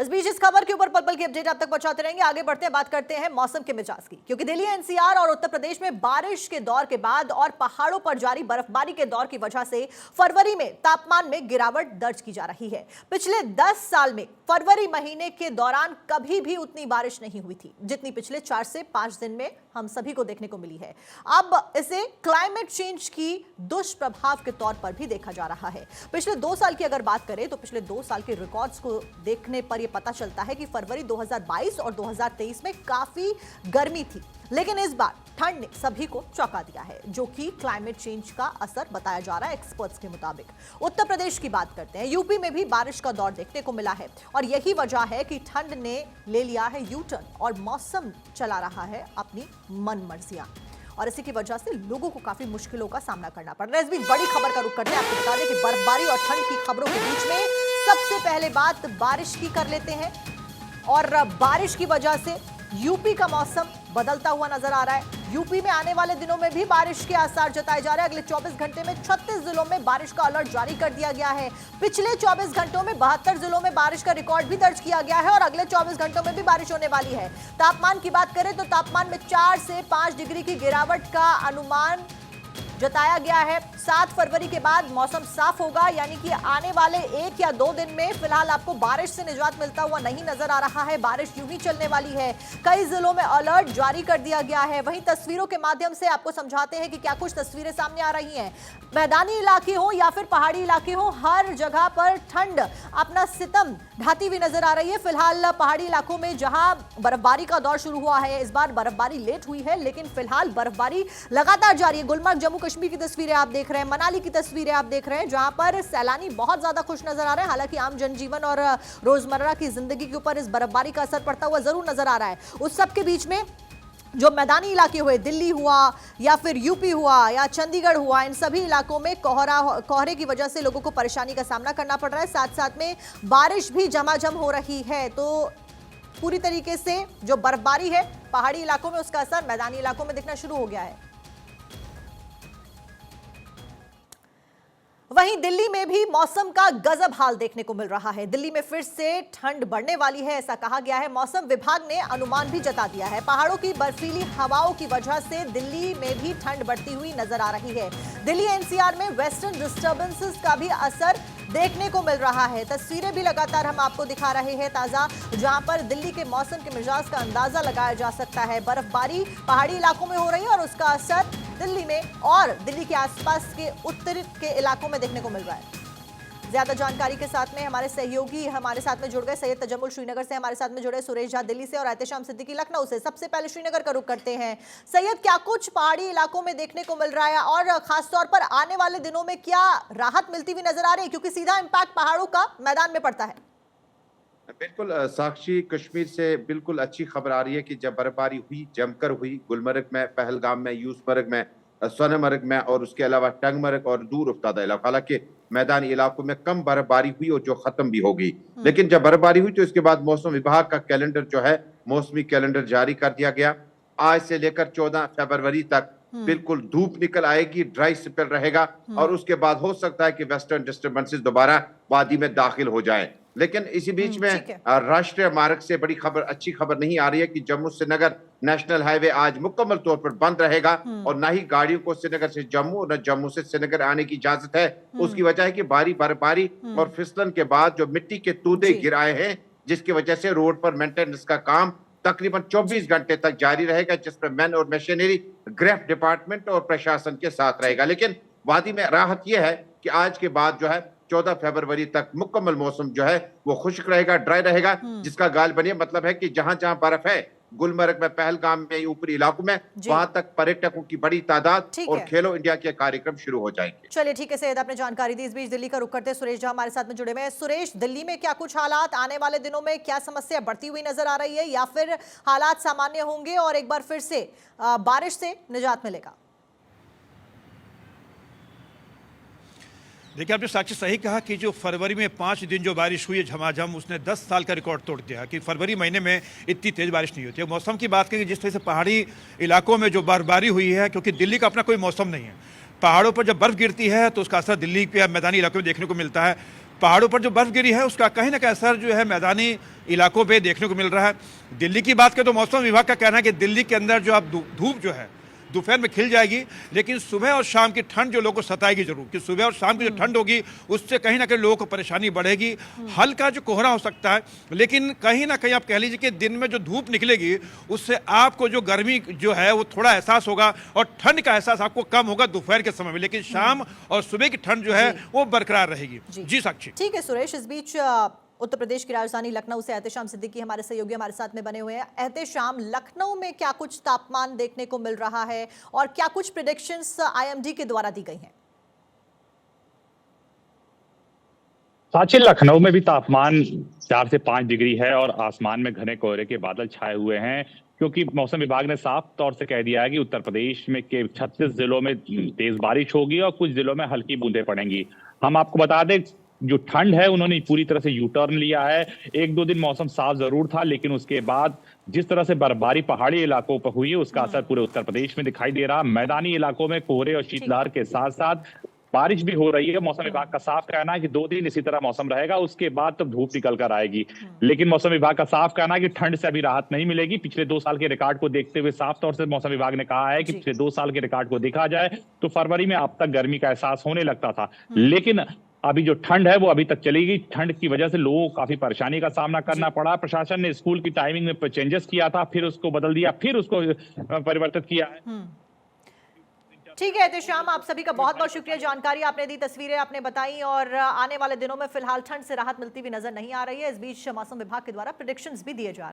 इस बीच इस खबर के ऊपर पल पल की अपडेट आप तक पहुंचाते रहेंगे। आगे बढ़ते हैं, बात करते हैं मौसम के मिजाज की, क्योंकि दिल्ली एनसीआर और उत्तर प्रदेश में बारिश के दौर के बाद और पहाड़ों पर जारी बर्फबारी के दौर की वजह से फरवरी में तापमान में गिरावट दर्ज की जा रही है। पिछले 10 साल में फरवरी महीने के दौरान कभी भी उतनी बारिश नहीं हुई थी जितनी पिछले 4 से 5 दिन में हम सभी को देखने को मिली है। अब इसे क्लाइमेट चेंज की दुष्प्रभाव के तौर पर भी देखा जा रहा है। पिछले 2 साल की अगर बात करें तो पिछले 2 साल के रिकॉर्ड्स को देखने पर यह पता चलता है कि फरवरी 2022 और 2023 में काफी गर्मी थी, लेकिन इस बार ठंड ने सभी को चौंका दिया है, जो कि क्लाइमेट चेंज का असर बताया जा रहा है एक्सपर्ट्स के मुताबिक। उत्तर प्रदेश की बात करते हैं, यूपी में भी बारिश का दौर देखने को मिला है और यही वजह है कि ठंड ने ले लिया है यू टर्न और मौसम चला रहा है अपनी मनमर्जियां, और इसी की वजह से लोगों को काफी मुश्किलों का सामना करना पड़ रहा है। इस बीच बड़ी खबर का रुख करते हैं, आपको बता दें कि बर्फबारी और ठंड की खबरों के बीच में सबसे पहले बात बारिश की कर लेते हैं। और बारिश की वजह से यूपी का मौसम बदलता हुआ नजर आ रहा है। यूपी में आने वाले दिनों में भी बारिश के आसार जताए जा रहे हैं। अगले 24 घंटे में 36 जिलों में बारिश का अलर्ट जारी कर दिया गया है। पिछले 24 घंटों में 72 जिलों में बारिश का रिकॉर्ड भी दर्ज किया गया है और अगले 24 घंटों में भी बारिश होने वाली है। तापमान की बात करें तो तापमान में 4 से 5 डिग्री की गिरावट का अनुमान जताया गया है। 7 फरवरी के बाद मौसम साफ होगा, यानी कि आने वाले 1 या 2 दिन में फिलहाल आपको बारिश से निजात मिलता हुआ नहीं नजर आ रहा है। बारिश यूं ही चलने वाली है। कई जिलों में अलर्ट जारी कर दिया गया है। वहीं तस्वीरों के माध्यम से आपको समझाते हैं कि क्या कुछ तस्वीरें सामने आ रही हैं। मैदानी इलाके हो या फिर पहाड़ी इलाके हो, हर जगह पर ठंड अपना सितम ढाती हुई नजर आ रही है। फिलहाल पहाड़ी इलाकों में जहां बर्फबारी का दौर शुरू हुआ है, इस बार बर्फबारी लेट हुई है, लेकिन फिलहाल बर्फबारी लगातार जारी है। गुलमर्ग जम्मू कश्मीर की तस्वीरें आप देख रहे हैं, मनाली की तस्वीरें आप देख रहे हैं, जहां पर सैलानी बहुत ज्यादा खुश नजर आ रहे हैं। हालांकि आम जनजीवन और रोजमर्रा की जिंदगी के ऊपर इस बर्फबारी का असर पड़ता हुआ जरूर नजर आ रहा है। उस सब के बीच में जो मैदानी इलाके हुए, दिल्ली हुआ या फिर यूपी हुआ या चंडीगढ़ हुआ, इन सभी इलाकों में कोहरे की वजह से लोगों को परेशानी का सामना करना पड़ रहा है। साथ साथ में बारिश भी झमाझम हो रही है। तो पूरी तरीके से जो बर्फबारी है पहाड़ी इलाकों में, उसका असर मैदानी इलाकों में दिखना शुरू हो गया है। वहीं दिल्ली में भी मौसम का गजब हाल देखने को मिल रहा है। दिल्ली में फिर से ठंड बढ़ने वाली है, ऐसा कहा गया है। मौसम विभाग ने अनुमान भी जता दिया है। पहाड़ों की बर्फीली हवाओं की वजह से दिल्ली में भी ठंड बढ़ती हुई नजर आ रही है। दिल्ली एनसीआर में वेस्टर्न डिस्टर्बेंसेस का भी असर देखने को मिल रहा है। तस्वीरें भी लगातार हम आपको दिखा रहे हैं ताजा, जहां पर दिल्ली के मौसम के मिजाज का अंदाजा लगाया जा सकता है। बर्फबारी पहाड़ी इलाकों में हो रही है और उसका असर दिल्ली में और दिल्ली के आसपास के उत्तर के इलाकों में देखने को मिल रहा है। ज्यादा जानकारी के साथ में हमारे सहयोगी हमारे साथ में जुड़ गए। सैयद तजम्मुल श्रीनगर से हमारे साथ में जुड़े, सुरेश झा दिल्ली से और एहतेशाम सिद्दीकी लखनऊ से। सबसे पहले श्रीनगर का रुख करते हैं। सैयद, क्या कुछ पहाड़ी इलाकों में देखने को मिल रहा है और खासतौर पर आने वाले दिनों में क्या राहत मिलती हुई नजर आ रही है, क्योंकि सीधा इंपैक्ट पहाड़ों का मैदान में पड़ता है? बिल्कुल साक्षी, कश्मीर से बिल्कुल अच्छी खबर आ रही है कि जब बर्फबारी हुई, जमकर हुई, गुलमर्ग में, पहलगाम में, यूसमर्ग में, सोनमर्ग में और उसके अलावा टंगमर्ग और दूर उफ्तादा इलाका। हालांकि मैदानी इलाकों में कम बर्फबारी हुई और जो खत्म भी हो गई, लेकिन जब बर्फबारी हुई तो इसके बाद मौसम विभाग का कैलेंडर जो है, मौसमी कैलेंडर जारी कर दिया गया। आज से लेकर 14 फरवरी तक बिल्कुल धूप निकल आएगी, ड्राई स्पेल रहेगा और उसके बाद हो सकता है कि वेस्टर्न डिस्टर्बेंसेस दोबारा वादी में दाखिल हो जाए। लेकिन इसी बीच में राष्ट्रीय मार्ग से बड़ी खबर, अच्छी खबर नहीं आ रही है कि जम्मू श्रीनगर नेशनल हाईवे आज मुकम्मल तौर पर बंद रहेगा और ना ही गाड़ियों को श्रीनगर से जम्मू और न जम्मू से श्रीनगर आने की इजाजत है। उसकी वजह है कि भारी बर्फबारी और फिसलन के बाद जो मिट्टी के तूदे गिर आए हैं, जिसकी वजह से रोड पर मेंटेनेंस का काम तकरीबन 24 घंटे तक जारी रहेगा, जिसमें मैन और मशीनरी, ग्रेफ डिपार्टमेंट और प्रशासन के साथ रहेगा। लेकिन वादी में राहत यह है कि आज के बाद जो है 14 फरवरी तक मुकम्मल मौसम जो है वो खुश्क रहेगा, ड्राई रहेगा, जिसका गालिबन ये मतलब है कि जहां जहां बर्फ है, गुलमर्ग में, पहलगाम में, ऊपरी इलाकों में, वहां तक पर्यटकों की बड़ी तादाद और खेलो इंडिया के कार्यक्रम शुरू हो जाएंगे। चलिए ठीक है सैयद, आपने जानकारी दी। इस बीच दिल्ली का रुख करते सुरेश झा हमारे साथ में जुड़े हुए हैं। सुरेश, दिल्ली में क्या कुछ हालात, आने वाले दिनों में क्या समस्या बढ़ती हुई नजर आ रही है या फिर हालात सामान्य होंगे और एक बार फिर से बारिश से निजात मिलेगा? देखिए, आपने साक्षी सही कहा कि जो फरवरी में 5 दिन जो बारिश हुई है झमाझम, उसने 10 साल का रिकॉर्ड तोड़ दिया कि फरवरी महीने में इतनी तेज़ बारिश नहीं होती है। मौसम की बात करें, जिस तरह से पहाड़ी इलाकों में जो बर्फबारी हुई है, क्योंकि दिल्ली का अपना कोई मौसम नहीं है, पहाड़ों पर जब बर्फ़ गिरती है तो उसका असर दिल्ली के मैदानी इलाकों में देखने को मिलता है। पहाड़ों पर जो बर्फ़ गिरी है उसका कहीं ना कहीं असर जो है मैदानी इलाकों पे देखने को मिल रहा है। दिल्ली की बात करें तो मौसम विभाग का कहना है कि दिल्ली के अंदर जो अब धूप जो है दोपहर में खिल जाएगी, लेकिन सुबह और शाम की ठंड जो लोगों को सताएगी जरूर, कि सुबह और शाम की जो ठंड होगी उससे कहीं ना कहीं लोगों को परेशानी बढ़ेगी। हल्का जो कोहरा हो सकता है, लेकिन कहीं ना कहीं आप कह लीजिए कि दिन में जो धूप निकलेगी उससे आपको जो गर्मी जो है वो थोड़ा एहसास होगा और ठंड का एहसास आपको कम होगा दोपहर के समय में, लेकिन शाम और सुबह की ठंड जो है वो बरकरार रहेगी। जी साक्षी। ठीक है सुरेश, इस बीच उत्तर प्रदेश की राजधानी लखनऊ से एहतेशाम सिद्दीकी हमारे सहयोगी हमारे साथ में बने हुए हैं। एहतेशाम, लखनऊ में क्या कुछ तापमान देखने को मिल रहा है और क्या कुछ प्रेडिक्शंस आईएमडी के द्वारा दी गई हैं? साक्षी, लखनऊ में भी तापमान 4 से 5 डिग्री है और आसमान में घने कोहरे के बादल छाए हुए हैं, क्योंकि मौसम विभाग ने साफ तौर से कह दिया है कि उत्तर प्रदेश में के 36 जिलों में तेज बारिश होगी और कुछ जिलों में हल्की बूंदें पड़ेंगी। हम आपको बता दें, जो ठंड है उन्होंने पूरी तरह से यू टर्न लिया है। 1-2 दिन मौसम साफ जरूर था, लेकिन उसके बाद जिस तरह से बर्फबारी पहाड़ी इलाकों पर हुई है उसका असर पूरे उत्तर प्रदेश में दिखाई दे रहा। मैदानी इलाकों में कोहरे और शीतलहर के साथ साथ बारिश भी हो रही है। मौसम विभाग का साफ कहना है कि 2 दिन इसी तरह मौसम रहेगा, उसके बाद तो धूप निकल कर आएगी। लेकिन मौसम विभाग का साफ कहना है कि ठंड से अभी राहत नहीं मिलेगी। पिछले 2 साल के रिकॉर्ड को देखते हुए साफ तौर से मौसम विभाग ने कहा है कि पिछले 2 साल के रिकॉर्ड को देखा जाए तो फरवरी में अब तक गर्मी का एहसास होने लगता था, लेकिन अभी जो ठंड है वो अभी तक चलेगी। ठंड की वजह से लोगों को काफी परेशानी का सामना करना पड़ा। प्रशासन ने स्कूल की टाइमिंग में चेंजेस किया था, फिर उसको बदल दिया, फिर उसको परिवर्तित किया है। ठीक है एहतेशाम, आप सभी का बहुत बहुत शुक्रिया, जानकारी आपने दी, तस्वीरें आपने बताई और आने वाले दिनों में फिलहाल ठंड से राहत मिलती हुई नजर नहीं आ रही है। इस बीच मौसम विभाग के द्वारा प्रेडिक्शंस भी दिए जा रहे हैं।